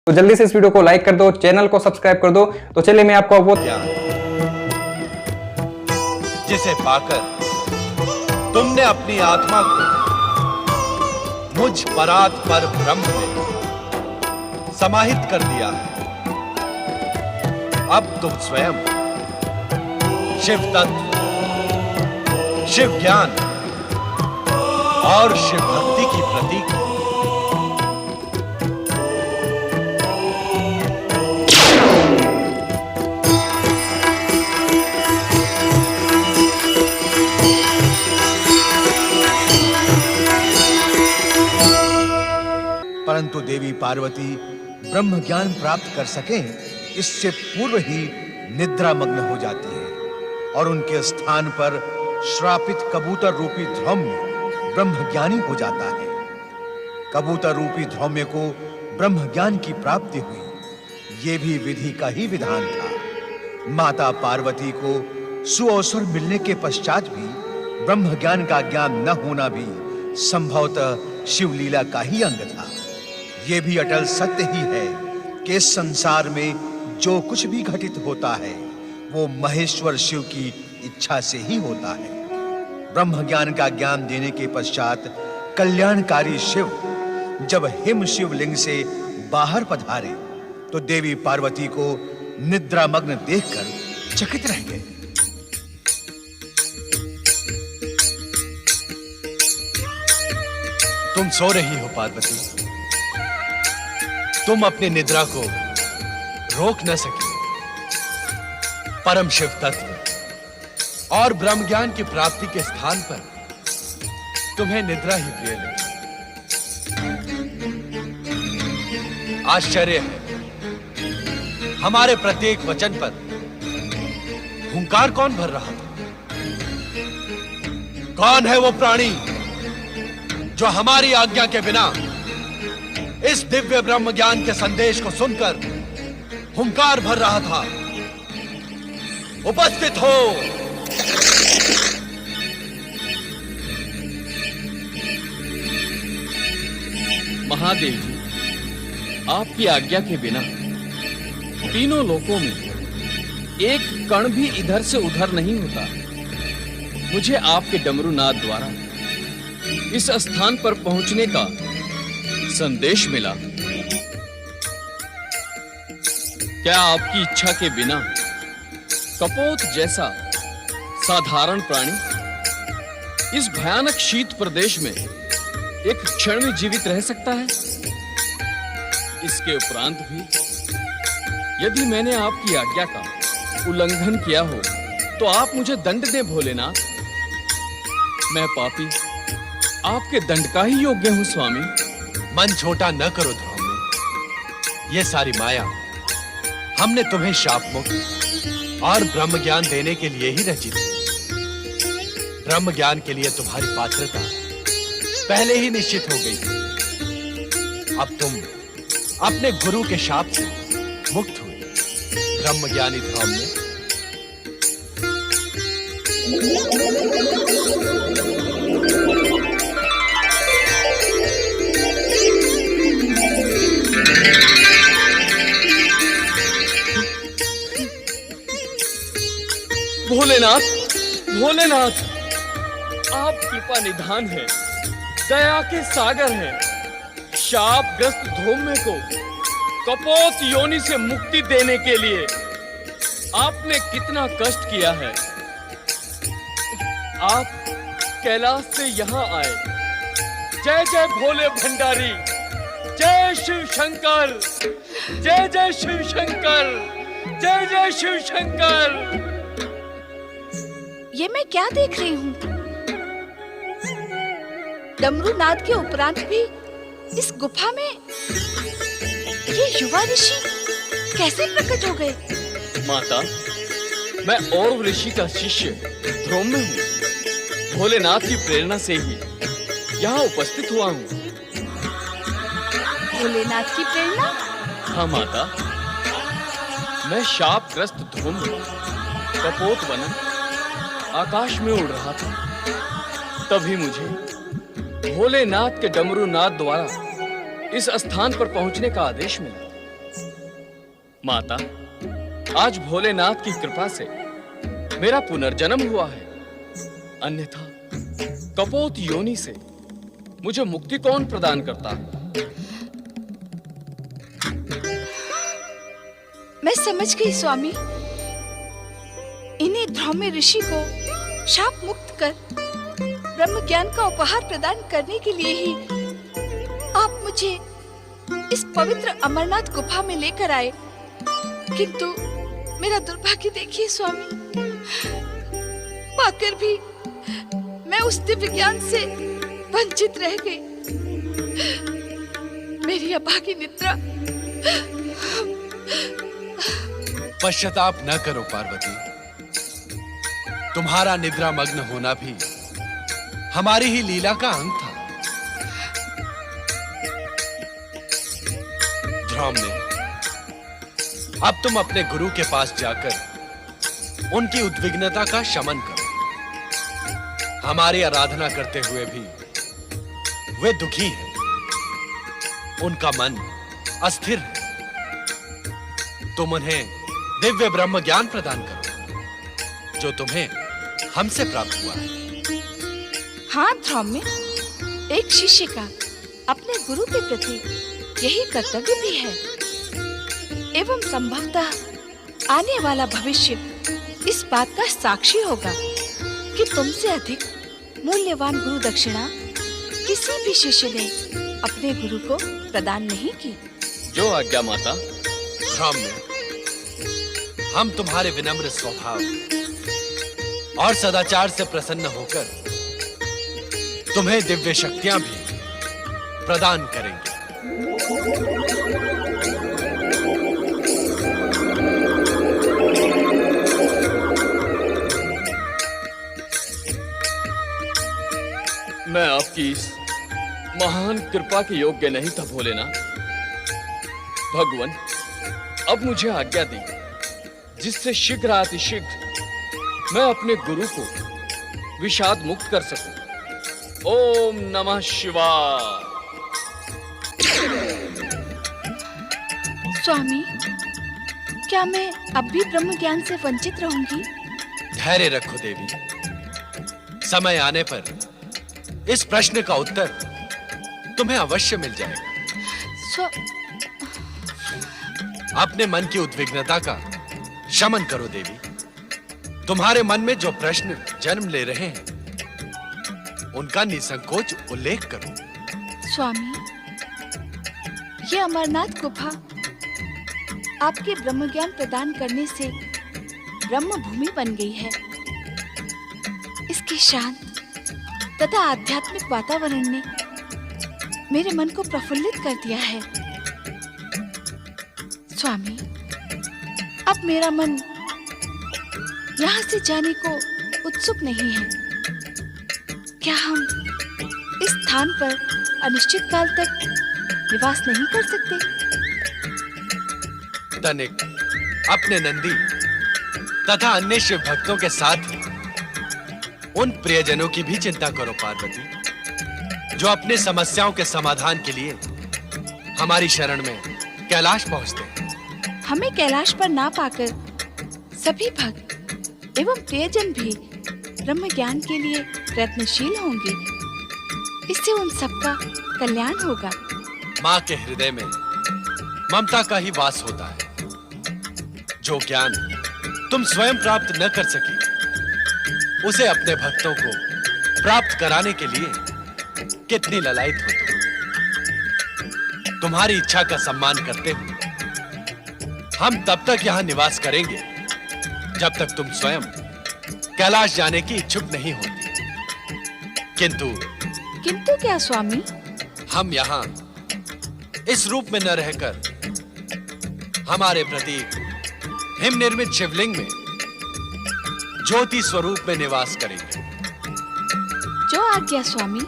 तो जल्दी से इस वीडियो को लाइक कर दो, चैनल को सब्सक्राइब कर दो। तो चलिए मैं आपको वो ज्ञान जिसे पाकर तुमने अपनी आत्मा को मुझ परात पर ब्रह्म में समाहित कर दिया है। अब तुम स्वयं शिव तत्व, शिव ज्ञान और शिव भक्ति की प्रतीक हो। परंतु देवी पार्वती ब्रह्म ज्ञान प्राप्त कर सकें, इससे पूर्व ही निद्रा मग्न हो जाती है और उनके स्थान पर श्रापित कबूतर रूपी धौम्य ब्रह्म ज्ञानी हो जाता है। कबूतर रूपी धौम्य को ब्रह्म ज्ञान की प्राप्ति हुई, यह भी विधि का ही विधान था। माता पार्वती को सुअवसर मिलने के पश्चात भी ब्रह्म ज्ञान का ज्ञान न होना भी संभवतः शिवलीला का ही अंग था। यह भी अटल सत्य ही है कि इस संसार में जो कुछ भी घटित होता है वो महेश्वर शिव की इच्छा से ही होता है। ब्रह्म ज्ञान का ज्ञान देने के पश्चात कल्याणकारी शिव जब हिम शिवलिंग से बाहर पधारे तो देवी पार्वती को निद्रा मग्न देखकर चकित रह गए। तुम सो रही हो पार्वती, तुम अपनी निद्रा को रोक न सकी। परम शिव तत्व और ब्रह्म ज्ञान की प्राप्ति के स्थान पर तुम्हें निद्रा ही प्रिय लगी। आश्चर्य है, हमारे प्रत्येक वचन पर हुंकार कौन भर रहा था? कौन है वो प्राणी जो हमारी आज्ञा के बिना इस दिव्य ब्रह्म ज्ञान के संदेश को सुनकर हुंकार भर रहा था? उपस्थित हो। महादेव जी, आपकी आज्ञा के बिना तीनों लोकों में एक कण भी इधर से उधर नहीं होता। मुझे आपके डमरूनाद द्वारा इस स्थान पर पहुंचने का संदेश मिला। क्या आपकी इच्छा के बिना कपोत जैसा साधारण प्राणी इस भयानक शीत प्रदेश में एक क्षण में जीवित रह सकता है? इसके उपरांत भी यदि मैंने आपकी आज्ञा का उल्लंघन किया हो तो आप मुझे दंड दें भोलेनाथ। मैं पापी आपके दंड का ही योग्य हूं स्वामी। मन छोटा न करो धौम्य, ये सारी माया हमने तुम्हें शाप मुक्त और ब्रह्म ज्ञान देने के लिए ही रची थी। ब्रह्म ज्ञान के लिए तुम्हारी पात्रता पहले ही निश्चित हो गई थी। अब तुम अपने गुरु के शाप से मुक्त हुए। ब्रह्म ज्ञानी धौम्य, भोलेनाथ, भोलेनाथ, आप कृपा निधान हैं, दया के सागर हैं। शापग्रस्त धौम्य को कपोत योनि से मुक्ति देने के लिए आपने कितना कष्ट किया है। आप कैलाश से यहाँ आए। जय जय भोले भंडारी, जय शिव शंकर, जय जय शिव शंकर, जय जय शिव शंकर। ये मैं क्या देख रही हूँ? डमरूनाद के उपरांत भी इस गुफा में ये युवा ऋषि कैसे प्रकट हो गए? माता, मैं और ऋषि का शिष्य धौम्य हूँ। भोलेनाथ की प्रेरणा से ही यहाँ उपस्थित हुआ हूँ। भोलेनाथ की प्रेरणा? हाँ माता, मैं शापग्रस्त धौम्य कपोत वनम आकाश में उड़ रहा था। तभी मुझे भोलेनाथ के डमरूनाद द्वारा इस स्थान पर पहुंचने का आदेश मिला। माता, आज भोलेनाथ की कृपा से मेरा पुनर्जन्म हुआ है, अन्यथा कपोत योनि से मुझे मुक्ति कौन प्रदान करता? मैं समझ गई स्वामी। इन्हीं ध्रौम्य ऋषि को शाप मुक्त कर ब्रह्म ज्ञान का उपहार प्रदान करने के लिए ही आप मुझे इस पवित्र अमरनाथ गुफा में लेकर आए। किंतु मेरा दुर्भाग्य देखिए स्वामी, पाकर भी मैं उस दिव्य ज्ञान से वंचित रह गई। मेरी अभागी निद्रा। पश्चाताप न करो पार्वती, तुम्हारा निद्रा मग्न होना भी हमारी ही लीला का अंग था। ध्रौम्य, अब तुम अपने गुरु के पास जाकर उनकी उद्विग्नता का शमन करो। हमारी आराधना करते हुए भी वे दुखी हैं, उनका मन अस्थिर है। तुम उन्हें दिव्य ब्रह्म ज्ञान प्रदान करो जो तुम्हें हमसे प्राप्त हुआ है। हाँ ध्रौम्य, एक शिष्य का अपने गुरु के प्रति यही कर्तव्य भी है, एवं संभवतः आने वाला भविष्य इस बात का साक्षी होगा कि तुमसे अधिक मूल्यवान गुरु दक्षिणा किसी भी शिष्य ने अपने गुरु को प्रदान नहीं की। जो आज्ञा माता। ध्रौम्य, हम तुम्हारे विनम्र स्वभाव और सदाचार से प्रसन्न होकर तुम्हें दिव्य शक्तियां भी प्रदान करेंगे। मैं आपकी इस महान कृपा के योग्य नहीं था भोलेनाथ। भगवान, अब मुझे आज्ञा दी जिससे शीघ्र अतिशीघ्र मैं अपने गुरु को विषाद मुक्त कर सकूं। ओम नमः शिवाय। स्वामी, क्या मैं अब भी ब्रह्म ज्ञान से वंचित रहूंगी? धैर्य रखो देवी, समय आने पर इस प्रश्न का उत्तर तुम्हें अवश्य मिल जाएगा। अपने मन की उद्विग्नता का शमन करो देवी। तुम्हारे मन में जो प्रश्न जन्म ले रहे हैं उनका निसंकोच उल्लेख करो। स्वामी, ये अमरनाथ गुफा आपके ब्रह्म ज्ञान प्रदान करने से ब्रह्म भूमि बन गई है। इसके शांत तथा आध्यात्मिक वातावरण ने मेरे मन को प्रफुल्लित कर दिया है। स्वामी, अब मेरा मन यहाँ से जाने को उत्सुक नहीं है। क्या हम इस स्थान पर अनिश्चित काल तक निवास नहीं कर सकते? तनिक अपने नंदी तथा अन्य शिव भक्तों के साथ ही उन प्रियजनों की भी चिंता करो पार्वती, जो अपने समस्याओं के समाधान के लिए हमारी शरण में कैलाश पहुंचते हैं। हमें कैलाश पर ना पाकर सभी भक्त एवं प्रियजन भी ब्रह्म ज्ञान के लिए प्रयत्नशील होंगे। इससे उन सबका कल्याण होगा। माँ के हृदय में ममता का ही वास होता है। जो ज्ञान तुम स्वयं प्राप्त न कर सकी, उसे अपने भक्तों को प्राप्त कराने के लिए कितनी ललायत हो तुम। तुम्हारी इच्छा का सम्मान करते हुए हम तब तक यहां निवास करेंगे जब तक तुम स्वयं कैलाश जाने की इच्छुक नहीं होती। किंतु क्या स्वामी? हम यहां इस रूप में न रहकर हमारे प्रतीक हिम निर्मित शिवलिंग में ज्योति स्वरूप में निवास करेंगे। जो आज्ञा स्वामी।